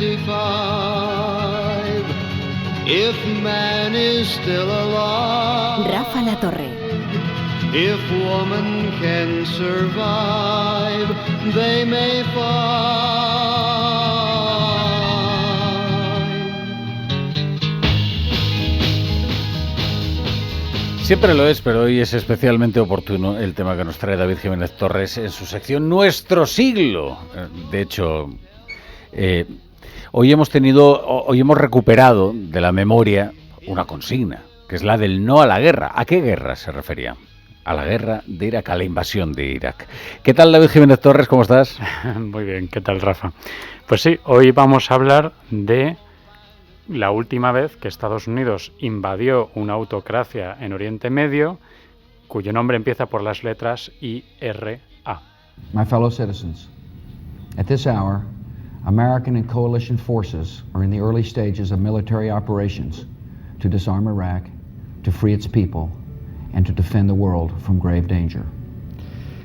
65, if man is still alive, Rafa La Torre. if woman can survive, they may find. Siempre lo es, pero hoy es especialmente oportuno el tema que nos trae David Jiménez Torres en su sección Nuestro Siglo. De hecho, hoy hemos recuperado de la memoria una consigna, que es la del no a la guerra. ¿A qué guerra se refería? A la guerra de Irak, a la invasión de Irak. ¿Qué tal, David Jiménez Torres? ¿Cómo estás? Muy bien, ¿qué tal, Rafa? Pues sí, hoy vamos a hablar de la última vez que Estados Unidos invadió una autocracia en Oriente Medio, cuyo nombre empieza por las letras IRA. My fellow citizens, at this hour, American and coalition forces are in the early stages of military operations to disarm Iraq, to free its people, and to defend the world from grave danger.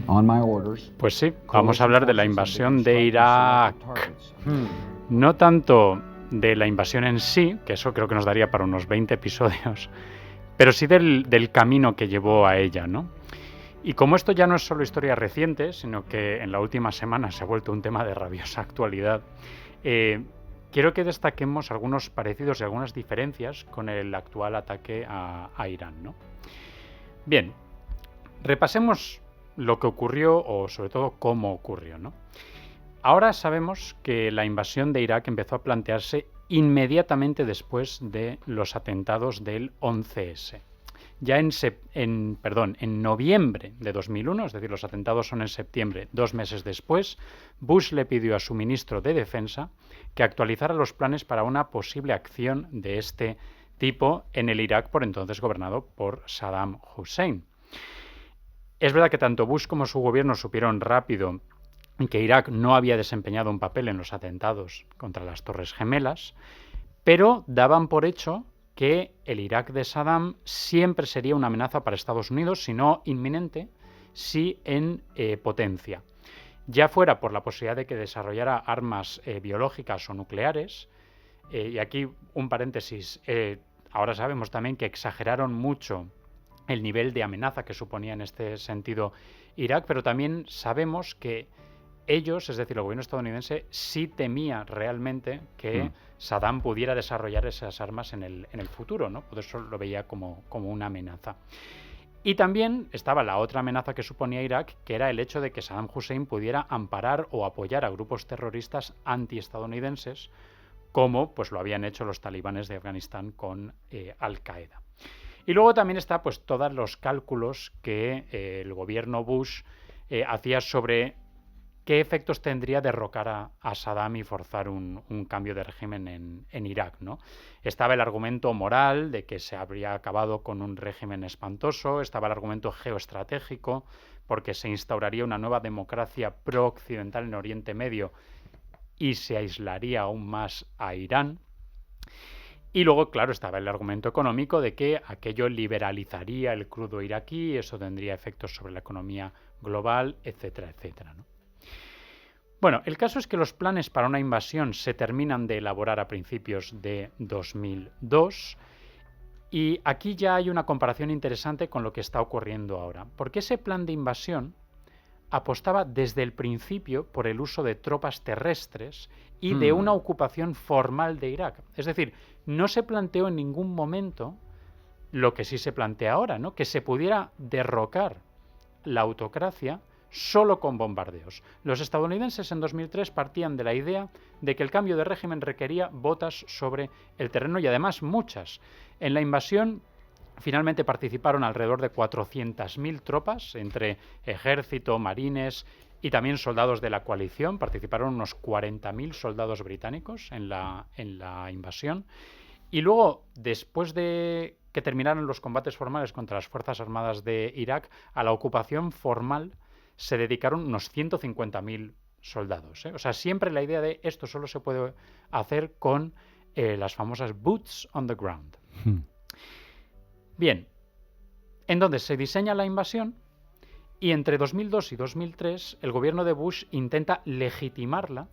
On my orders, pues sí, vamos a hablar de la invasión de Irak. No tanto de la invasión en sí, que eso creo que nos daría para unos 20 episodios, pero sí del camino que llevó a ella, ¿no? Y como esto ya no es solo historia reciente, sino que en la última semana se ha vuelto un tema de rabiosa actualidad, quiero que destaquemos algunos parecidos y algunas diferencias con el actual ataque a Irán, ¿no? Bien, repasemos lo que ocurrió o sobre todo cómo ocurrió, ¿no? Ahora sabemos que la invasión de Irak empezó a plantearse inmediatamente después de los atentados del 11S. Ya en noviembre de 2001, es decir, los atentados son en septiembre, 2 meses después, Bush le pidió a su ministro de Defensa que actualizara los planes para una posible acción de este tipo en el Irak por entonces gobernado por Saddam Hussein. Es verdad que tanto Bush como su gobierno supieron rápido que Irak no había desempeñado un papel en los atentados contra las Torres Gemelas, pero daban por hecho que el Irak de Saddam siempre sería una amenaza para Estados Unidos, si no inminente, sí en potencia. Ya fuera por la posibilidad de que desarrollara armas biológicas o nucleares, y aquí un paréntesis, ahora sabemos también que exageraron mucho el nivel de amenaza que suponía en este sentido Irak, pero también sabemos que ellos, es decir, el gobierno estadounidense, sí temía realmente que Saddam pudiera desarrollar esas armas en el futuro, ¿no? Por eso lo veía como una amenaza. Y también estaba la otra amenaza que suponía Irak, que era el hecho de que Saddam Hussein pudiera amparar o apoyar a grupos terroristas antiestadounidenses, como pues lo habían hecho los talibanes de Afganistán con Al-Qaeda. Y luego también está pues todos los cálculos que el gobierno Bush hacía sobre qué efectos tendría derrocar a Saddam y forzar un cambio de régimen en Irak, ¿no? Estaba el argumento moral de que se habría acabado con un régimen espantoso, estaba el argumento geoestratégico, porque se instauraría una nueva democracia pro-occidental en Oriente Medio y se aislaría aún más a Irán. Y luego, claro, estaba el argumento económico de que aquello liberalizaría el crudo iraquí, eso tendría efectos sobre la economía global, etcétera, etcétera, ¿no? Bueno, el caso es que los planes para una invasión se terminan de elaborar a principios de 2002 y aquí ya hay una comparación interesante con lo que está ocurriendo ahora, porque ese plan de invasión apostaba desde el principio por el uso de tropas terrestres y de una ocupación formal de Irak. Es decir, no se planteó en ningún momento lo que sí se plantea ahora, ¿no? Que se pudiera derrocar la autocracia solo con bombardeos. Los estadounidenses en 2003 partían de la idea de que el cambio de régimen requería botas sobre el terreno y además muchas. En la invasión finalmente participaron alrededor de 400.000 tropas, entre ejército, marines y también soldados de la coalición. Participaron unos 40.000 soldados británicos en la invasión. Y luego, después de que terminaron los combates formales contra las Fuerzas Armadas de Irak, a la ocupación formal se dedicaron unos 150.000 soldados, ¿eh? O sea, siempre la idea de esto solo se puede hacer con las famosas boots on the ground. Bien, entonces se diseña la invasión y entre 2002 y 2003 el gobierno de Bush intenta legitimarla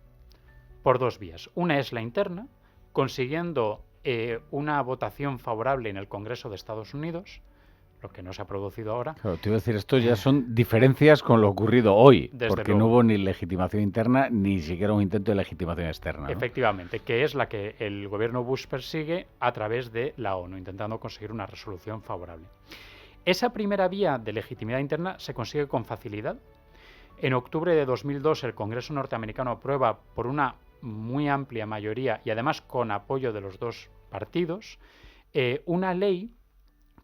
por dos vías. Una es la interna, consiguiendo una votación favorable en el Congreso de Estados Unidos, lo que no se ha producido ahora. Claro, te iba a decir, esto ya son diferencias con lo ocurrido hoy, Desde porque luego. no hubo ni legitimación interna ni siquiera un intento de legitimación externa, ¿no? Efectivamente, que es la que el gobierno Bush persigue a través de la ONU, intentando conseguir una resolución favorable. Esa primera vía de legitimidad interna se consigue con facilidad. En octubre de 2002 el Congreso norteamericano aprueba por una muy amplia mayoría y además con apoyo de los dos partidos una ley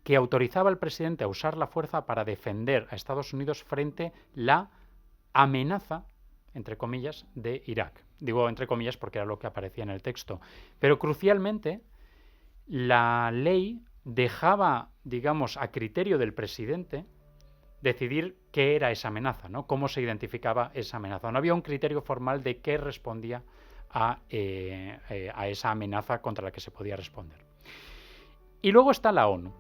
que autorizaba al presidente a usar la fuerza para defender a Estados Unidos frente a la amenaza, entre comillas, de Irak. Digo entre comillas porque era lo que aparecía en el texto. Pero crucialmente, la ley dejaba, digamos, a criterio del presidente decidir qué era esa amenaza, ¿no? Cómo se identificaba esa amenaza. No había un criterio formal de qué respondía a esa amenaza contra la que se podía responder. Y luego está la ONU.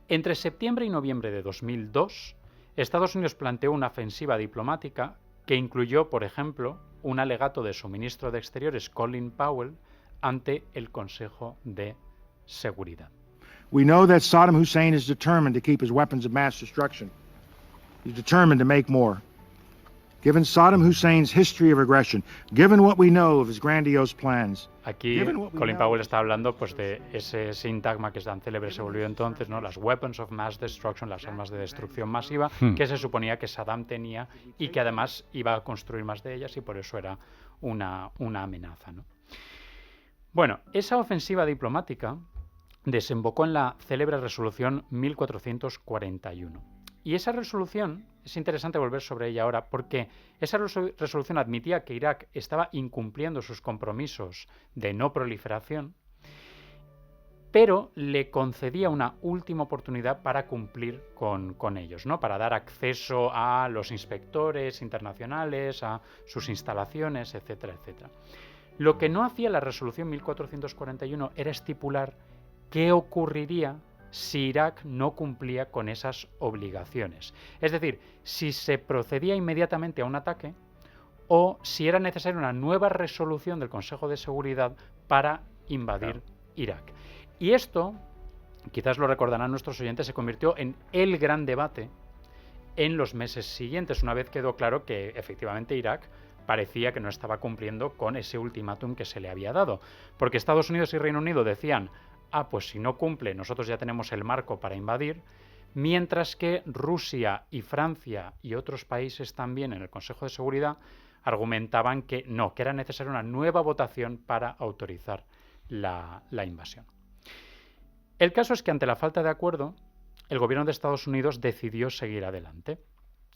Entre septiembre y noviembre de 2002, Estados Unidos planteó una ofensiva diplomática que incluyó, por ejemplo, un alegato de su ministro de Exteriores, Colin Powell, ante el Consejo de Seguridad. We know that Saddam Hussein is determined to keep his weapons of mass destruction. He's determined to make more. Given Saddam Hussein's history of aggression, given what we know of his grandiose plans. Aquí Colin Powell está hablando pues de ese sintagma que es tan célebre, se volvió entonces, ¿no? Las weapons of mass destruction, las armas de destrucción masiva, que se suponía que Saddam tenía y que además iba a construir más de ellas y por eso era una amenaza, ¿no? Bueno, esa ofensiva diplomática desembocó en la célebre resolución 1441. Y esa resolución, es interesante volver sobre ella ahora, porque esa resolución admitía que Irak estaba incumpliendo sus compromisos de no proliferación, pero le concedía una última oportunidad para cumplir con ellos, ¿no? Para dar acceso a los inspectores internacionales, a sus instalaciones, etcétera, etcétera. Lo que no hacía la resolución 1441 era estipular qué ocurriría si Irak no cumplía con esas obligaciones. Es decir, si se procedía inmediatamente a un ataque o si era necesaria una nueva resolución del Consejo de Seguridad para invadir Irak. Y esto, quizás lo recordarán nuestros oyentes, se convirtió en el gran debate en los meses siguientes, una vez quedó claro que efectivamente Irak parecía que no estaba cumpliendo con ese ultimátum que se le había dado. Porque Estados Unidos y Reino Unido decían: pues si no cumple, nosotros ya tenemos el marco para invadir, mientras que Rusia y Francia y otros países también en el Consejo de Seguridad argumentaban que no, que era necesaria una nueva votación para autorizar la invasión. El caso es que ante la falta de acuerdo, el gobierno de Estados Unidos decidió seguir adelante.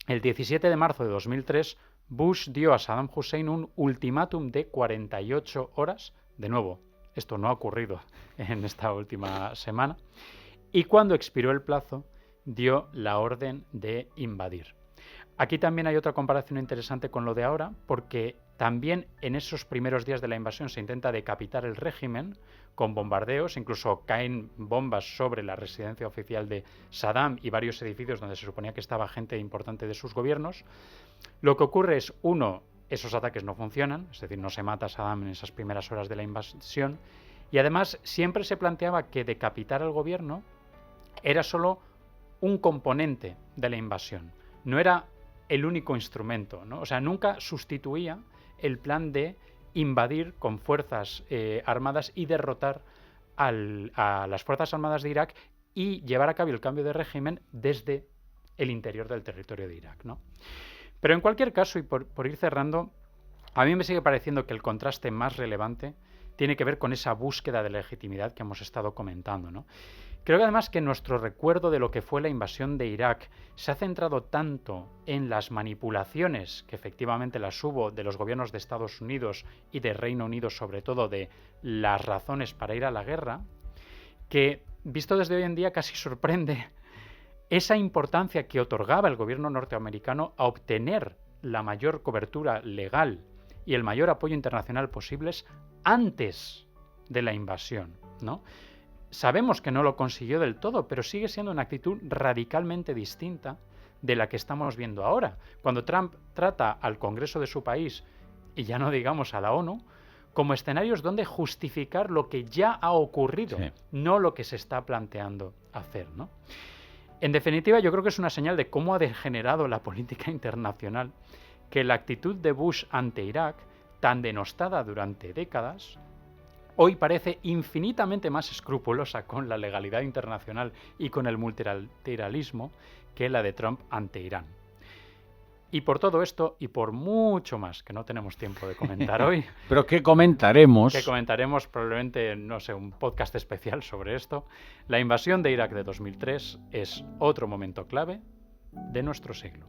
El 17 de marzo de 2003, Bush dio a Saddam Hussein un ultimátum de 48 horas, de nuevo, esto no ha ocurrido en esta última semana, y cuando expiró el plazo, dio la orden de invadir. Aquí también hay otra comparación interesante con lo de ahora, porque también en esos primeros días de la invasión se intenta decapitar el régimen con bombardeos, incluso caen bombas sobre la residencia oficial de Saddam y varios edificios donde se suponía que estaba gente importante de sus gobiernos. Lo que ocurre es, uno, esos ataques no funcionan, es decir, no se mata a Saddam en esas primeras horas de la invasión, y además siempre se planteaba que decapitar al gobierno era solo un componente de la invasión, no era el único instrumento, ¿no? O sea, nunca sustituía el plan de invadir con fuerzas armadas y derrotar a las fuerzas armadas de Irak y llevar a cabo el cambio de régimen desde el interior del territorio de Irak, ¿no? Pero en cualquier caso, y por ir cerrando, a mí me sigue pareciendo que el contraste más relevante tiene que ver con esa búsqueda de legitimidad que hemos estado comentando, ¿no? Creo que además que nuestro recuerdo de lo que fue la invasión de Irak se ha centrado tanto en las manipulaciones, que efectivamente las hubo, de los gobiernos de Estados Unidos y de Reino Unido, sobre todo de las razones para ir a la guerra, que visto desde hoy en día casi sorprende esa importancia que otorgaba el gobierno norteamericano a obtener la mayor cobertura legal y el mayor apoyo internacional posibles antes de la invasión, ¿no? Sabemos que no lo consiguió del todo, pero sigue siendo una actitud radicalmente distinta de la que estamos viendo ahora. Cuando Trump trata al Congreso de su país y ya no digamos a la ONU, como escenarios donde justificar lo que ya ha ocurrido, Sí. no lo que se está planteando hacer, ¿no? En definitiva, yo creo que es una señal de cómo ha degenerado la política internacional que la actitud de Bush ante Irak, tan denostada durante décadas, hoy parece infinitamente más escrupulosa con la legalidad internacional y con el multilateralismo que la de Trump ante Irán. Y por todo esto, y por mucho más que no tenemos tiempo de comentar hoy, Pero ¿qué comentaremos? que comentaremos probablemente, no sé, un podcast especial sobre esto, la invasión de Irak de 2003 es otro momento clave de nuestro siglo.